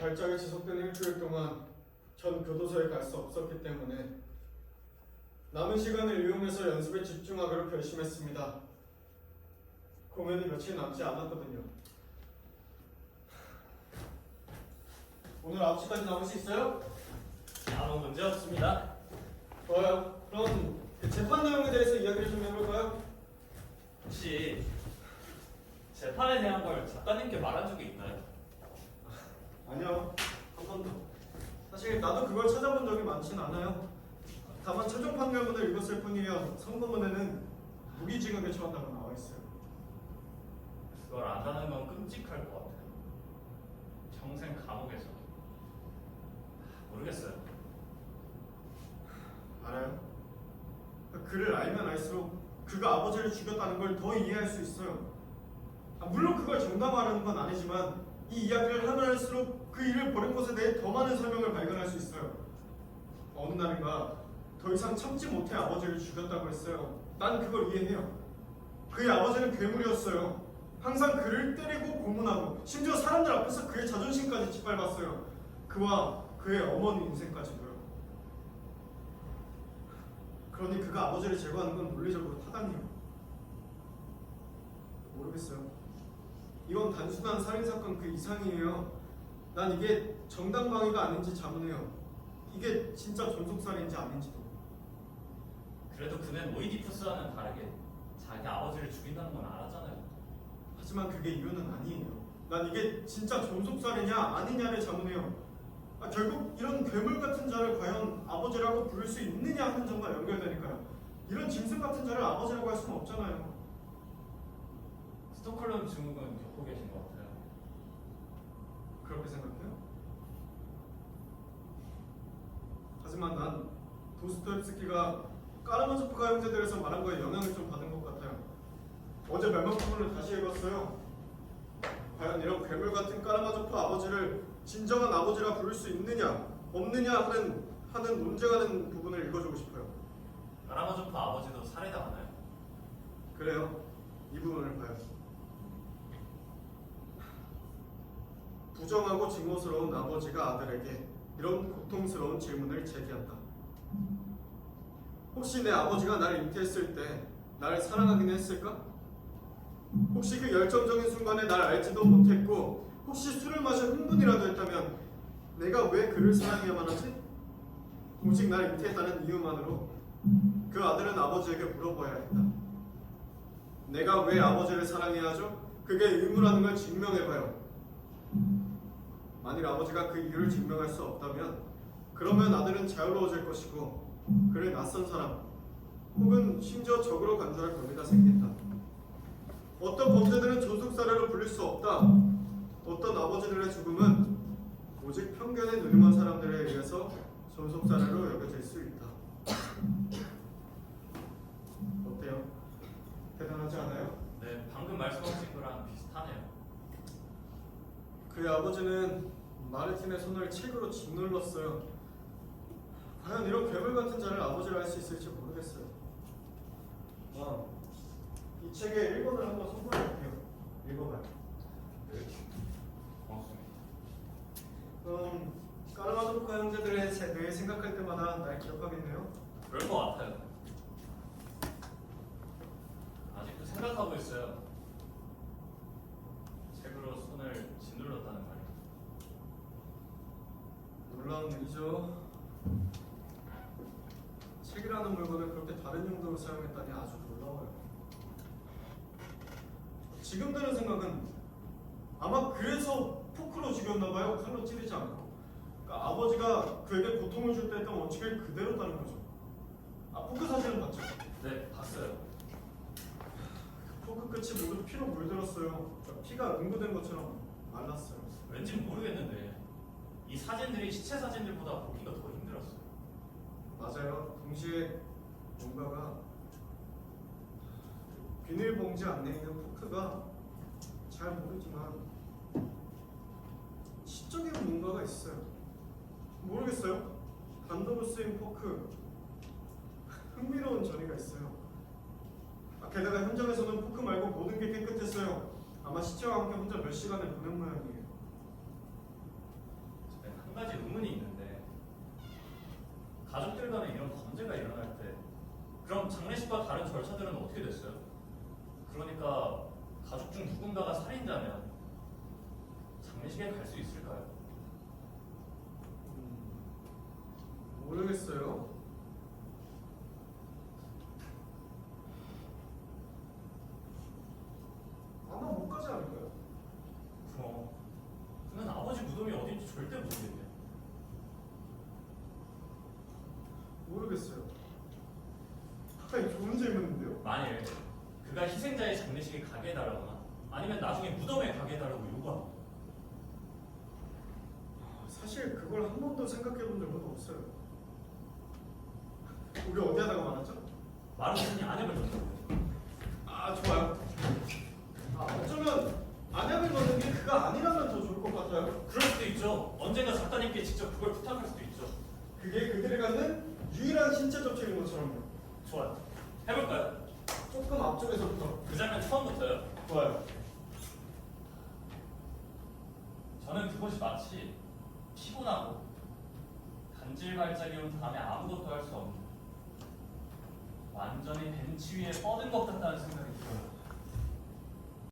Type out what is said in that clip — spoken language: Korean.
발작이 지속된 일주일 동안 전 교도소에 갈 수 없었기 때문에 남은 시간을 이용해서 연습에 집중하기로 결심했습니다. 공연이 며칠 남지 않았거든요. 오늘 9시까지 남을 수 있어요? 아무 문제 없습니다. 좋아요. 그럼 그 재판 내용에 대해서 이야기를 좀 해볼까요? 혹시 재판에 대한 걸 작가님께 말한 적이 있나요? 아니요. 한 번도. 사실 나도 그걸 찾아본 적이 많진 않아요. 다만 최종 판결문을 읽었을 뿐이에요. 선고문에는 무기징역에 처한다고 나와 있어요. 그걸 안다는 건 끔찍할 것 같아요. 평생 감옥에서. 모르겠어요. 알아요? 그를 알면 알수록 그가 아버지를 죽였다는 걸 더 이해할 수 있어요. 물론 그걸 정당화하는 건 아니지만 이 이야기를 하면 할수록 그 일을 벌인 것에 대해 더 많은 설명을 발견할 수 있어요. 어느 날인가 더 이상 참지 못해 아버지를 죽였다고 했어요. 난 그걸 이해해요. 그의 아버지는 괴물이었어요. 항상 그를 때리고 고문하고 심지어 사람들 앞에서 그의 자존심까지 짓밟았어요. 그와 그의 어머니 인생까지도요. 그러니 그가 아버지를 제거하는 건 논리적으로 타당해요. 모르겠어요. 이건 단순한 살인사건 그 이상이에요. 난 이게 정당방위가 아닌지 자문해요. 이게 진짜 존속살인지 아닌지도. 그래도 그는 오이디푸스와는 다르게 자기 아버지를 죽인다는 건 알았잖아요. 하지만 그게 이유는 아니에요. 난 이게 진짜 존속살이냐 아니냐를 자문해요. 결국 이런 괴물 같은 자를 과연 아버지라고 부를 수 있느냐 하는 점과 연결되니까요. 이런 짐승 같은 자를 아버지라고 할 수는 없잖아요. 스톡홀름 증후군 겪고 계신 것 같아요. 그렇게 생각해요? 하지만 난 도스토옙스키가 까라마조프가 형제들에서 말한 거에 영향을 좀 받은 것 같아요. 어제 몇몇 부분을 다시 읽었어요. 과연 이런 괴물 같은 까라마조프 아버지를 진정한 아버지라 부를 수 있느냐 없느냐 하는 논쟁하는 부분을 읽어주고 싶어요. 까라마조프 아버지도 살해당하나요? 그래요. 이 부분을 봐요. 부정하고 증오스러운 아버지가 아들에게 이런 고통스러운 질문을 제기한다. 혹시 내 아버지가 나를 잉태했을 때 나를 사랑하긴 했을까? 혹시 그 열정적인 순간에 날 알지도 못했고 혹시 술을 마셔 흥분이라도 했다면 내가 왜 그를 사랑해야만 하지? 오직 날 잉태했다는 이유만으로 그 아들은 아버지에게 물어봐야 했다. 내가 왜 아버지를 사랑해야 하죠? 그게 의무라는 걸 증명해봐요. 만일 아버지가 그 이유를 증명할 수 없다면 그러면 아들은 자유로워질 것이고 그를 낯선 사람 혹은 심지어 적으로 간주할 권리가 생긴다. 어떤 범죄들은 존속살해로 불릴 수 없다. 어떤 아버지들의 죽음은 오직 편견에 누림한 사람들에 의해서 존속살해로 여겨질 수 있다. 어때요? 대단하지 않아요? 네, 방금 말씀하신 거랑 비슷하네요. 그의 아버지는 마르틴의 손을 책으로 짓눌렀어요. 과연 이런 괴물 같은 자를 아버지라 할 수 있을지 모르겠어요. 이 책의 1권을 한번 선물해볼게요. 읽어봐요. 네, 고맙습니다. 까르마조프가 형제들에 대해 생각할 때마다 날 기억하겠네요. 그럴 것 같아요. 아직도 생각하고 있어요. 책으로 손을 짓눌렀다는 말이. 놀라운 일이죠. 책이라는 물건을 그렇게 다른 용도로 사용했다니 아주 놀라워요. 지금 드는 생각은 아마 그래서 포크로 죽였나봐요. 칼로 찌르지 않고. 그러니까 아버지가 그에게 고통을 줄 때 했던 원칙을 그대로 따른 거죠. 포크 사진은 봤죠? 네, 봤어요. 포크 끝이 모두 피로 물들었어요. 피가 응고된 것처럼 말랐어요. 왠지 모르겠는데 이 사진들이 시체 사진들보다 보기가 더 힘들었어요. 맞아요. 동시에 뭔가가 비닐봉지 안에 있는 포크가 잘 모르지만 시적인 뭔가가 있어요. 모르겠어요. 단도로 쓰인 포크. 흥미로운 전이가 있어요. 게다가 현장에서는 포크 말고 모든 게 깨끗했어요. 아마 시체와 함께 혼자 몇 시간을 보낸 모양이에요. 가지 의문이 있는데 가족들 간에 이런 범죄가 일어날 때 그럼 장례식과 다른 절차들은 어떻게 됐어요? 그러니까 가족 중 누군가가 살인자면 장례식에 갈 수 있을까요? 모르겠어요. 아마 못 가지 않을까요? 그럼 그는 아버지 무덤이 어딘지 절대 모르겠네요. 모르겠어요. 아니, 좋은 질문인데요? 만일 그가 희생자의 장례식에 가게 해달라거나 아니면 나중에 무덤에 가게 해달라고 요구하면 사실 그걸 한 번도 생각해 본 적은 없어요. 우리 어디 하다가 말았죠? 말은 흔히 안약을 줬다고요. 아, 좋아요. 어쩌면 안약을 넣는 게 그가 아니라면 더 좋을 것 같아요. 그럴 수도 있죠. 언젠가 작가님께 직접 그걸 부탁할 수도 있죠. 그게 그들이 갖는 유일한 신체 접촉인 것처럼요. 좋아요. 해볼까요? 조금 앞쪽에서부터. 그 장면 처음부터요. 좋아요. 저는 그것이 마치 피곤하고 간질발작이 온 다음에 아무것도 할 수 없는 완전히 벤치 위에 뻗은 것 같다는 생각이 들어요.